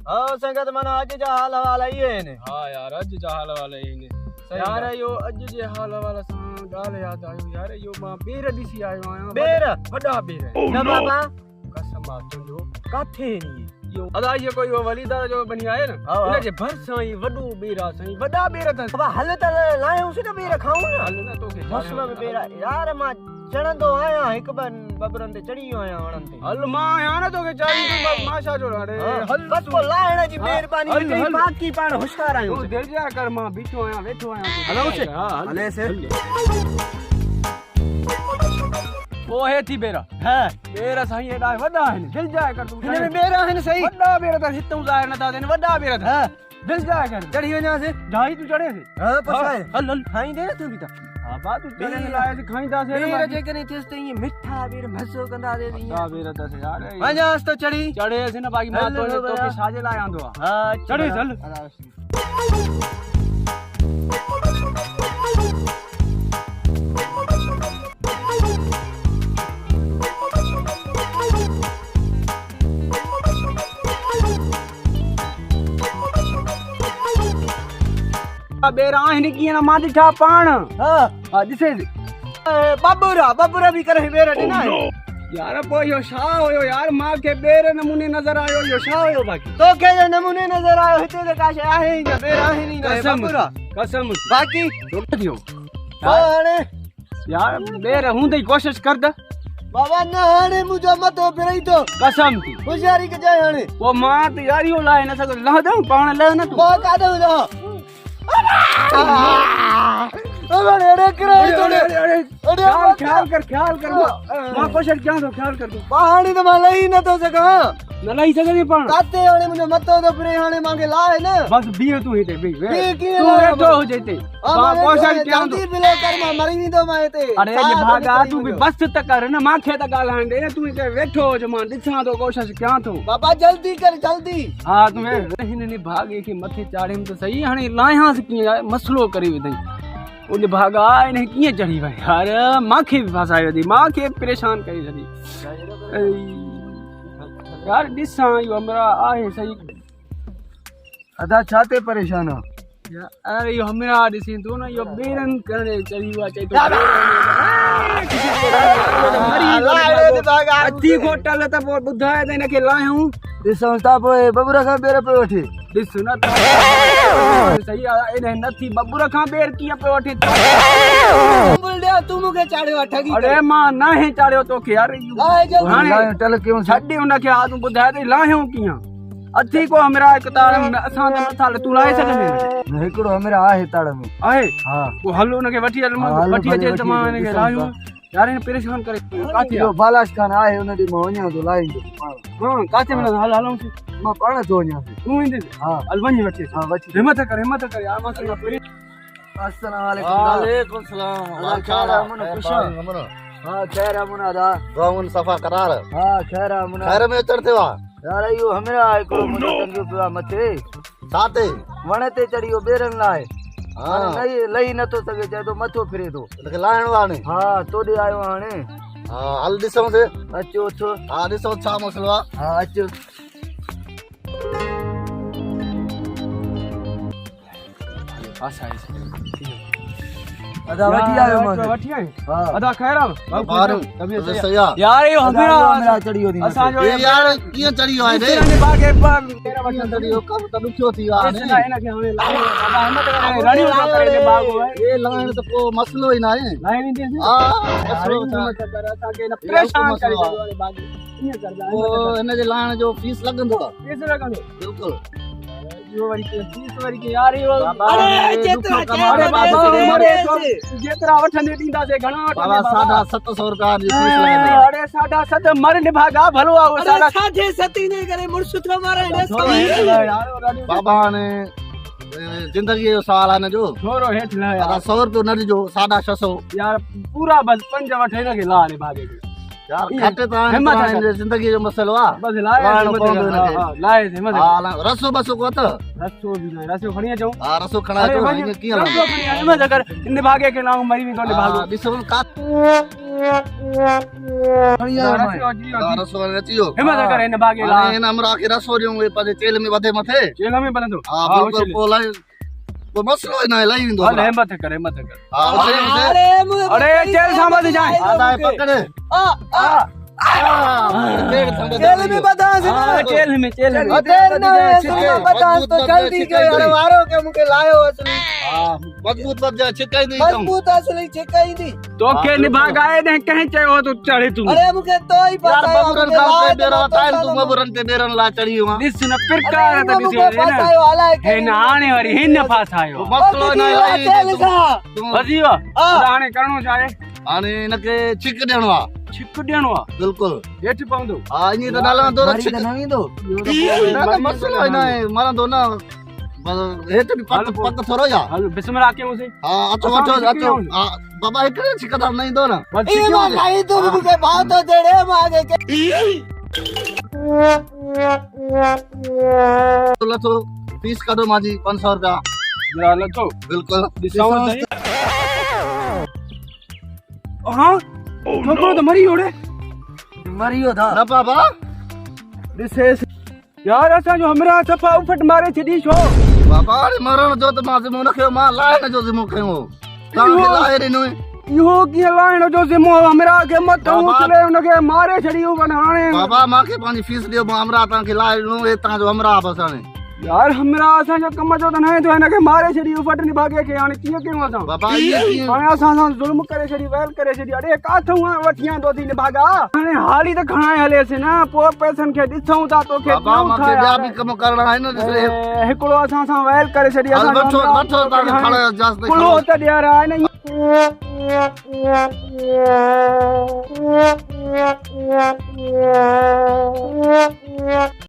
हां संगत माना अज जा हाल हवाला ये ने। हां यार अज जा हाल हवाला ये ने यार यो अज जे हाल हवाला सा गाल याद आयो यार यो मां बेर दिसी आयो आया बेर वडा बेर न बाबा कसम आ तुंजो काथे नी यो अदा ये कोई वलीदा जो बनी आए ना इन जे भर साई वडो बेरा साई वडा बेर था बाबा हल त लायो से न बेर खाऊं ना हल ना तो के मसलो में बेरा यार मां चढ़ंदो आया हिक बबरन ते चढ़ी आया वणन ते हल मां आया ना तो के चाही माशा जो रे हल बस को लाइण जी मेहरबानी तेरी बात की पाण होशियार आयो तू दिल जा कर मां बीठो आया बैठो आया हलो से हले से वो है थी बेरा हां बेरा साई एडा वडा है दिल जाए कर तू इने में बेरा है सही वडा बेरा था हितू जाए ना था देने वडा बेरा था हां दिल जाए कर चढ़ी वना से ढाई तू चढ़े से हां पछाए हल हल खाई दे तू भी ता हां बात तू चढ़े लाए से खाईंदा से बेर जे कने थिस ते ये मिठा बेर मजो कंदा दे दी हां बेरा था यार वनास तो चढ़ी चढ़े से ना बाकी मां तो के साजे लाए आंदो हां चढ़ी चल बेरा हिन की ना मां दिठा पाण हां हां दिसे बाबूरा भी करे बेर ॾिना यार पो यो छा होयो यार मां के बेर नमूने नजर आयो यो छा होयो बाकी तो के जो नमूने नजर आयो हिते ते काश आहे ही न बेर आहे नी बाबूरा कसम बाकी छोड़ दियो हाणे यार बेर हुंदे कोशिश कर दे बाबा न हाणे मुजो मतो फिरई तो कसम थी होशियारी के जाए हाणे वो मां त यार यो लाए न सको ला दे पाण ले न तू बा का दो लो अरे अरे करे अरे ख्याल कर मां कोशिश क्या तो ख्याल कर तू पहाड़ी तो मैं लई न तो सका न लाई सके पाण काते हाणे मुजो मतो तो फिरे हाणे मांगे लाए न बस बीह तू हिते बी बी कीअं तू लाए वेठो हो जेते मां कोशिश क्या तो जल्दी बिलो कर मां मरी नी तो मैं ते अरे ये भागा तू भी बस त कर न मांखे त गालाण दे तू हिते वेठो हो जो मां दिसां तो कोशिश क्या तो बाबा जल्दी कर जल्दी हां तू हिन भागे के मथे चाड़ेम तो सही हाणे लायास की मसलो करी विदई उन भागा इने किए चढ़ी वई यार मांखे भी फसायो दी मांखे परेशान करी छदी यार दिसां यो हमरा आहे सही अदा छाते परेशान हो यार अरे यो हमरा दिसी तू ना यो बेरन करने चढ़ी हुआ चाहिए तो अति होटल त बुधाए त इनके लायूं संस्था पोए बबुरा का बेर पे उठी दिस ना सही इने नथी बबुरा खां बेर किया पे उठी बोल दे तू मुके चाड़े ठगी अरे मां नाही चाड़ियो तो के यार लाए जल्दी हाणे टल क्यों छड्डी उनके आ तू बुधाए त लायूं किया अथी को हमरा एक तार असा त मथाल तू लाए सके हिकड़ो हमरा आहे ताड़ में आहे हां वो हलो उनके वठी जे त मां इनके लायूं यार इन परेशान करे काथे यो बालाश खान आहे उन दी मोहनिया तो लाइंदो हां काथे में हलो से मां पाण तो न्या तू इंदे हां अलवनी वठी हां वठी हिम्मत कर यार मां से अस्सलाम वालेकुम सलाम खैर अमन खुश हां खैर अमन आदा गाउन सफा करार हां खैर अमन खैर में चढ़ते वा यार यो हमरा एकड़ो मुंडो टंगियो पिया मथे साथे वणे ते चढ़ियो बेरन लाए हां नहीं लई न तो सके चाहे तो मथो फिरे तो लगे लाइन वाने हां तोडे आयो हाणे हां हल दिसो से अचो अचो हां दिसो छा मसलो आ हां अचो आशा है अदा वठी आयो मां वठी आयो हां अदा खैर बाहर सही आ यार यो हमरा चढ़ियो दी असा जो ये यार किए चढ़ी आए रे ने बागे पर मेरा बच्चा चढ़ियो कब त दुखियो थी आ ने इनके हमें बाबा हिम्मत करे रानी ना करे दे बागो ये लाइन तो को मसलो ही ना है लाइन दे हां मसलो हिम्मत करे असा के ना परेशान करे वाले बागे ये कर जा ओ इन जे लाइन जो फीस लगंदो कैसे लगंदो बिल्कुल यो वाली के फीस वाली के यार यो अरे जेतरा अरे बाबा मरे तो जेतरा वठने दींदा से घणा बाबा 750 रुपया जी फीस लगंदो अरे 7.5 मर निभागा भलो आ अरे साढ़े 7 ने करे मुर्श तो मारे ने बाबा ने जिंदगी जो साल है न जो छोरो हेठ ला यार 100 रुपया न जो 650 यार पूरा बस पंज वठे न के ला ने भागे यार खाते तो जिंदगी जो मसलो आ बस लाए लाए हिम्मत हां रसो बसो को त रसो भी ना रसो खणिया जाऊं हां रसो खणा तो किया रसो खणिया हिम्मत कर इन भागे के नाम मरी भी तो भागो दिसो का रसो अची वियो हिम्मत करे हिन भागे ला हाणे हिन अमरा खे रसो ॾियूं हे पंहिंजे चेल में वधे मथे चेला में बनंदो हा बिल्कुलु पोइ इलाही कोई मसलो ही न आहे लही वेंदो हल हिम्मत कर हा अरे चेल सामत जाए आधा पकड़ चेल में बता चेल में देर न बता तो जल्दी कर अरे वारो के मुके लायो असली मजबूत बच जा छिकाई नहीं मजबूत असली छिकाई दी तो के निभाग आए ने कहीं चयो तो चढ़े तू अरे मुके तो ही यार पता बबरन खाओ के बेरा ताल तू बबरन ते बेरन ला चढ़ी हुआ दिस न प्रकार त दिस है ना आने वाली हिन फासायो मसलो न लही बजीवा हाणे करणो चाहे हाणे इनके छिक ॾियणो आहे छिक ॾियणो आहे बिल्कुलु हेठ पवंदो हा ईअं त नाला दो छिक न वेंदो मसलो ही न आहे मरंदो न हेठ बि पक पक थोरो या हल बिस्मिल्लाह के मुझे हा अचो अचो अचो हा बाबा हिकड़े छिकदार न ईंदो न बस ई मां खाई तू मुके भाव तो जड़े मागे के लथो फीस कढो माजी 500 रुपया मेरा लथो बिल्कुलु डिस्काउंट है हां छोकरो तो मरी ओड़े मरियो था न बाबा ॾिसे यार असां जो हमरा सफ़ा उफट मारे छॾी छो बाबा हाणे मरण जो त मां ज़िमो न खयो मां लाइण जो ज़िमो खयो तव्हांखे लाहे ॾिनो इहो कीअं लाइण जो ज़िमो हमरा के मत उछले उनखे मारे छॾियो पर हाणे बाबा मूंखे पंहिंजी फीस ॾियो मां हमरा तव्हांखे लाहे ॾिनो हे तव्हांजो हमरा बसि हाणे यार हमरा असांजो कम जो त न आहे तो हिनखे मारे छॾी उफट निभागे खे हाणे कीअं कयूं असां बाबा ईअं कीअं हाणे असां सां ज़ुल्म करे छॾी वैल करे छॾी अड़े काथूं वठी आंदो थी निभागा हाणे हाली त खणाए हलेसि न पोइ पैसनि खे ॾिसूं था तोखे बाबा मूंखे ॿिया बि कम करणा आहिनि न ॾिस हिकिड़ो असां सां वैल करे छॾी हल असां वठो वठो तव्हांखे खड़े इजाज़त पुलो त ॾियार आहे न